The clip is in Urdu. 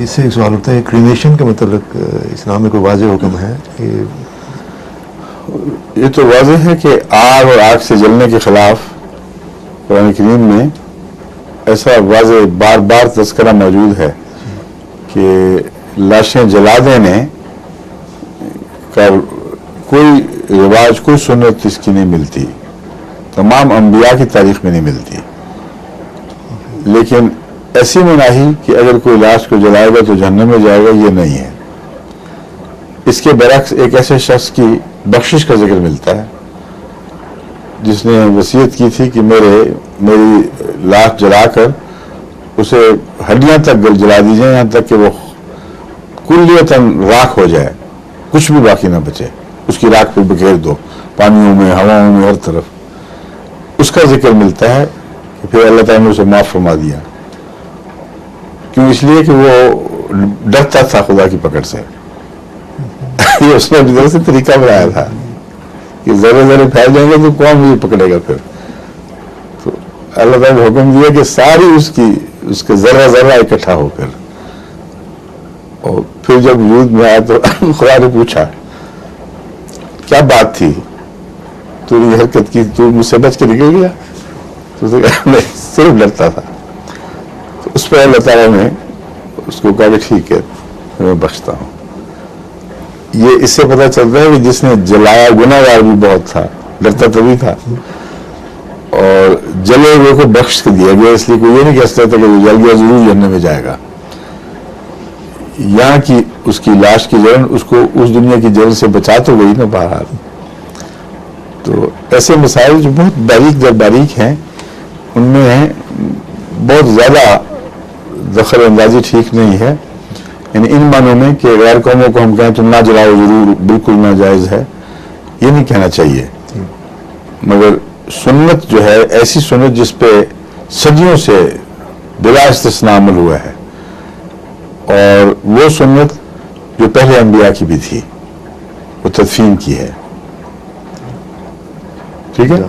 اس سے ایک سوال ہوتا ہے کریمیشن کے متعلق اسلام میں کوئی واضح حکم ہے کہ یہ تو واضح ہے کہ آگ اور آگ سے جلنے کے خلاف قرآن کریم میں ایسا واضح بار بار تذکرہ موجود ہے کہ لاشیں جلا دینے کا کوئی رواج کوئی سنت اس کی نہیں ملتی، تمام انبیاء کی تاریخ میں نہیں ملتی. لیکن ایسی مناہی کہ اگر کوئی لاش کو جلائے گا تو جہنم میں جائے گا، یہ نہیں ہے. اس کے برعکس ایک ایسے شخص کی بخشش کا ذکر ملتا ہے جس نے وصیت کی تھی کہ میری لاش جلا کر اسے ہڈیاں تک جلا دی جائیں، یہاں تک کہ وہ کلیتاً راکھ ہو جائے، کچھ بھی باقی نہ بچے، اس کی راکھ پہ بکھیر دو پانیوں میں، ہواؤں میں، ہر طرف. اس کا ذکر ملتا ہے کہ پھر اللہ تعالیٰ نے اسے معاف فرما دیا. کیوں؟ اس لیے کہ وہ ڈرتا تھا خدا کی پکڑ سے. یہ اس نے اپنی طرف سے طریقہ بنایا تھا کہ ذرے ذرے پھیل جائیں گے تو کون مجھے پکڑے گا پھر. تو اللہ تعالیٰ نے حکم دیا کہ ساری اس کے ذرہ ذرہ اکٹھا ہو کر، اور پھر جب وجود میں آیا تو خدا نے پوچھا کیا بات تھی، تو یہ حرکت کی، تو مجھ سے بچ کے نکل گیا؟ تو نہیں، صرف ڈرتا تھا. تو اس پہ اللہ تعالیٰ نے اس کو کہا کہ ٹھیک ہے میں بخشتا ہوں. یہ اس سے پتہ چلتا ہے کہ جس نے جلایا گناہگار بھی بہت تھا، ڈرتا تبھی تھا، اور جلے ہوئے کو بخش کے دیا گیا. اس لیے کوئی یہ نہیں کہہ سکتا کہ وہ جل گیا ضرور جہنم میں جائے گا. یہاں کی اس کی لاش کی جلن اس کو اس دنیا کی جلن سے بچا تو گئی نا بہرحال. تو ایسے مسائل جو بہت باریک در باریک ہیں، ان میں بہت زیادہ دخل اندازی ٹھیک نہیں ہے. یعنی ان معنوں میں کہ غیر قوموں کو ہم کہیں تم نہ جلاؤ ضرور، بالکل ناجائز ہے، یہ نہیں کہنا چاہیے. مگر سنت جو ہے ایسی سنت جس پہ صدیوں سے بلا استثناء عمل ہوا ہے، اور وہ سنت جو پہلے انبیاء کی بھی تھی، وہ تدفین کی ہے. ٹھیک ہے.